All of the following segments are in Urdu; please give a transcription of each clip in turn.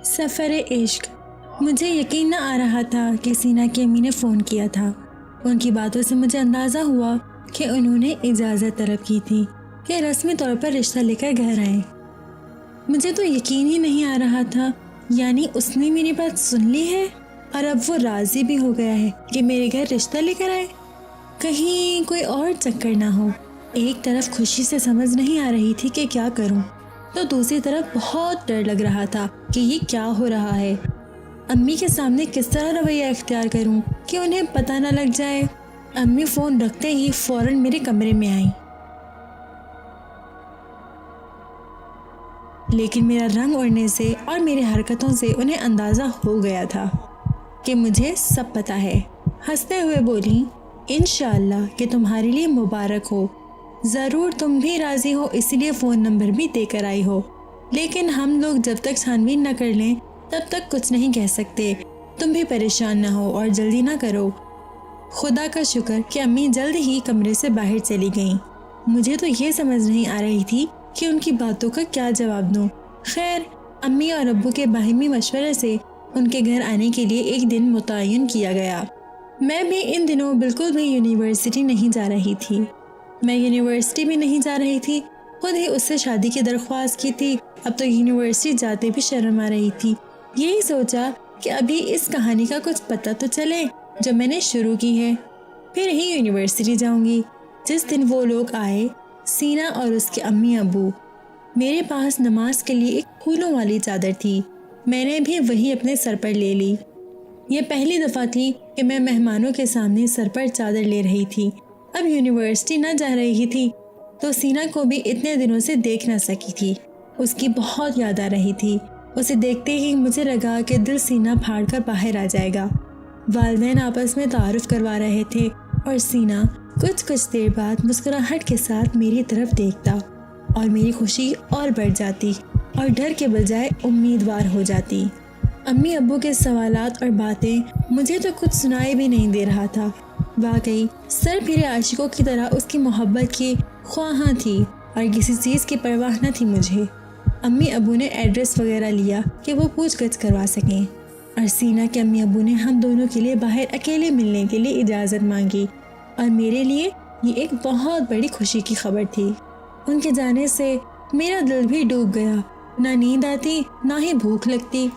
سفر عشق۔ مجھے یقین نہ آ رہا تھا کہ سینا کی امی نے فون کیا تھا۔ ان کی باتوں سے مجھے اندازہ ہوا کہ انہوں نے اجازت طلب کی تھی کہ رسمی طور پر رشتہ لے کر گھر آئیں۔ مجھے تو یقین ہی نہیں آ رہا تھا، یعنی اس نے میری بات سن لی ہے اور اب وہ راضی بھی ہو گیا ہے کہ میرے گھر رشتہ لے کر آئے۔ کہیں کوئی اور چکر نہ ہو۔ ایک طرف خوشی سے سمجھ نہیں آ رہی تھی کہ کیا کروں، تو دوسری طرف بہت ڈر لگ رہا تھا کہ یہ کیا ہو رہا ہے۔ امی کے سامنے کس طرح رویہ اختیار کروں کہ انہیں پتہ نہ لگ جائے۔ امی فون رکھتے ہی فوراً میرے کمرے میں آئیں، لیکن میرا رنگ اڑنے سے اور میری حرکتوں سے انہیں اندازہ ہو گیا تھا کہ مجھے سب پتہ ہے۔ ہنستے ہوئے بولی، انشاءاللہ کہ تمہارے لیے مبارک ہو، ضرور تم بھی راضی ہو، اس لیے فون نمبر بھی دے کر آئی ہو، لیکن ہم لوگ جب تک چھانبین نہ کر لیں تب تک کچھ نہیں کہہ سکتے۔ تم بھی پریشان نہ ہو اور جلدی نہ کرو۔ خدا کا شکر کہ امی جلد ہی کمرے سے باہر چلی گئیں۔ مجھے تو یہ سمجھ نہیں آ رہی تھی کہ ان کی باتوں کا کیا جواب دوں۔ خیر، امی اور ابو کے باہمی مشورے سے ان کے گھر آنے کے لیے ایک دن متعین کیا گیا۔ میں بھی ان دنوں بالکل بھی یونیورسٹی نہیں جا رہی تھی۔ میں یونیورسٹی بھی نہیں جا رہی تھی، خود ہی اس سے شادی کی درخواست کی تھی۔ اب تو یونیورسٹی جاتے بھی شرم آ رہی تھی۔ یہی سوچا کہ ابھی اس کہانی کا کچھ پتہ تو چلے جو میں نے شروع کی ہے، پھر ہی یونیورسٹی جاؤں گی۔ جس دن وہ لوگ آئے، سینا اور اس کے امی ابو، میرے پاس نماز کے لیے ایک پھولوں والی چادر تھی۔ میں نے بھی وہی اپنے سر پر لے لی۔ یہ پہلی دفعہ تھی کہ میں مہمانوں کے سامنے سر پر چادر لے رہی تھی۔ اب یونیورسٹی نہ جا رہی تھی تو سینا کو بھی اتنے دنوں سے دیکھ نہ سکی تھی۔ اس کی بہت یاد آ رہی تھی۔ اسے دیکھتے ہی مجھے لگا کہ دل سینہ پھاڑ کر باہر آ جائے گا۔ والدین آپس میں تعارف کروا رہے تھے اور سینا کچھ دیر بعد مسکراہٹ کے ساتھ میری طرف دیکھتا اور میری خوشی اور بڑھ جاتی اور ڈر کے بجائے امیدوار ہو جاتی۔ امی ابو کے سوالات اور باتیں مجھے تو کچھ سنائی بھی نہیں دے رہا تھا۔ واقعی سر پھرے عاشقوں کی طرح اس کی محبت کی خواہاں تھی اور کسی چیز کی پرواہ نہ تھی مجھے۔ امی ابو نے ایڈریس وغیرہ لیا کہ وہ پوچھ گچھ کروا سکیں، اور سینا کے امی ابو نے ہم دونوں کے لیے باہر اکیلے ملنے کے لیے اجازت مانگی، اور میرے لیے یہ ایک بہت بڑی خوشی کی خبر تھی۔ ان کے جانے سے میرا دل بھی ڈوب گیا، نہ نیند آتی نہ ہی بھوک لگتی،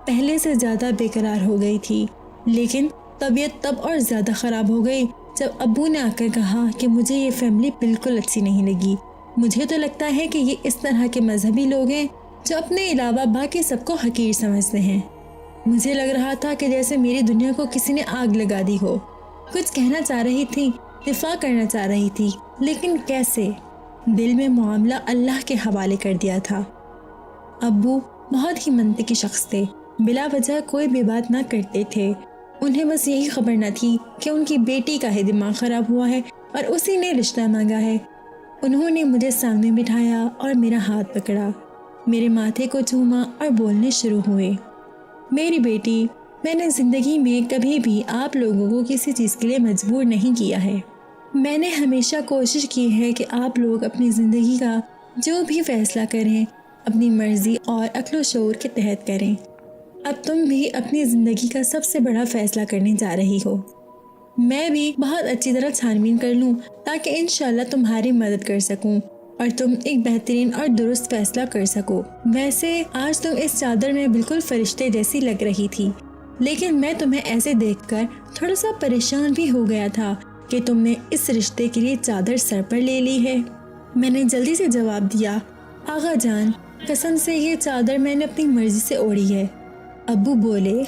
پہلے سے زیادہ بے قرار ہو گئی تھی۔ لیکن طبیعت تب اور زیادہ خراب ہو گئی جب ابو نے آ کر کہا کہ مجھے یہ فیملی بالکل اچھی نہیں لگی۔ مجھے تو لگتا ہے کہ یہ اس طرح کے مذہبی لوگ ہیں جو اپنے علاوہ باقی سب کو حقیر سمجھتے ہیں۔ مجھے لگ رہا تھا کہ جیسے میری دنیا کو کسی نے آگ لگا دی ہو۔ کچھ کہنا چاہ رہی تھی، دفاع کرنا چاہ رہی تھی، لیکن کیسے؟ دل میں معاملہ اللہ کے حوالے کر دیا تھا۔ ابو بہت ہی منطقی شخص تھے، بلا وجہ کوئی بھی بات نہ کرتے تھے۔ انہیں بس یہی خبر نہ تھی کہ ان کی بیٹی کا ہی دماغ خراب ہوا ہے اور اسی نے رشتہ مانگا ہے۔ انہوں نے مجھے سامنے بٹھایا اور میرا ہاتھ پکڑا، میرے ماتھے کو چوما اور بولنے شروع ہوئے۔ میری بیٹی، میں نے زندگی میں کبھی بھی آپ لوگوں کو کسی چیز کے لیے مجبور نہیں کیا ہے۔ میں نے ہمیشہ کوشش کی ہے کہ آپ لوگ اپنی زندگی کا جو بھی فیصلہ کریں اپنی مرضی اور عقل و شعور کے تحت کریں۔ اب تم بھی اپنی زندگی کا سب سے بڑا فیصلہ کرنے جا رہی ہو۔ میں بھی بہت اچھی طرح چھانبین کر لوں تاکہ انشاءاللہ تمہاری مدد کر سکوں اور تم ایک بہترین اور درست فیصلہ کر سکو۔ ویسے آج تم اس چادر میں بالکل فرشتے جیسی لگ رہی تھی، لیکن میں تمہیں ایسے دیکھ کر تھوڑا سا پریشان بھی ہو گیا تھا کہ تم نے اس رشتے کے لیے چادر سر پر لے لی ہے۔ میں نے جلدی سے جواب دیا، آغا جان، قسم سے یہ چادر میں نے اپنی مرضی سے اوڑھی ہے۔ ابو بولے،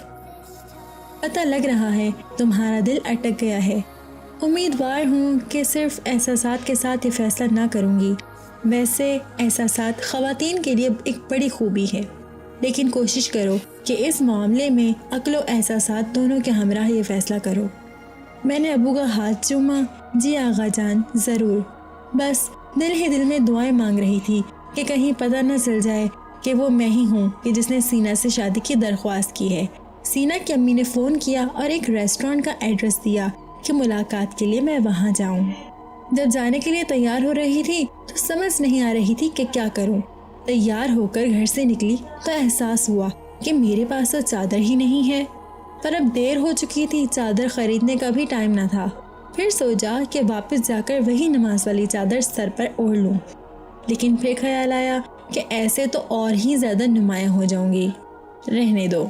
پتہ لگ رہا ہے تمہارا دل اٹک گیا ہے۔ امیدوار ہوں کہ صرف احساسات کے ساتھ یہ فیصلہ نہ کروں گی۔ ویسے احساسات خواتین کے لیے ایک بڑی خوبی ہے، لیکن کوشش کرو کہ اس معاملے میں عقل و احساسات دونوں کے ہمراہ یہ فیصلہ کرو۔ میں نے ابو کا ہاتھ چوما، جی آغا جان، ضرور۔ بس دل ہی دل میں دعائیں مانگ رہی تھی کہ کہیں پتہ نہ چل جائے کہ وہ میں ہی ہوں کہ جس نے سینا سے شادی کی درخواست کی ہے۔ سینا کی امی نے فون کیا اور ایک ریسٹورانٹ کا ایڈریس دیا کہ ملاقات کے لیے میں وہاں جاؤں۔ جب جانے کے لیے تیار ہو رہی تھی تو سمجھ نہیں آ رہی تھی کہ کیا کروں۔ تیار ہو کر گھر سے نکلی تو احساس ہوا کہ میرے پاس تو چادر ہی نہیں ہے، پر اب دیر ہو چکی تھی، چادر خریدنے کا بھی ٹائم نہ تھا۔ پھر سوچا کہ واپس جا کر وہی نماز والی چادر سر پر اوڑھ لوں، لیکن پھر خیال آیا کہ ایسے تو اور ہی زیادہ نمایاں ہو جاؤں گی، رہنے دو۔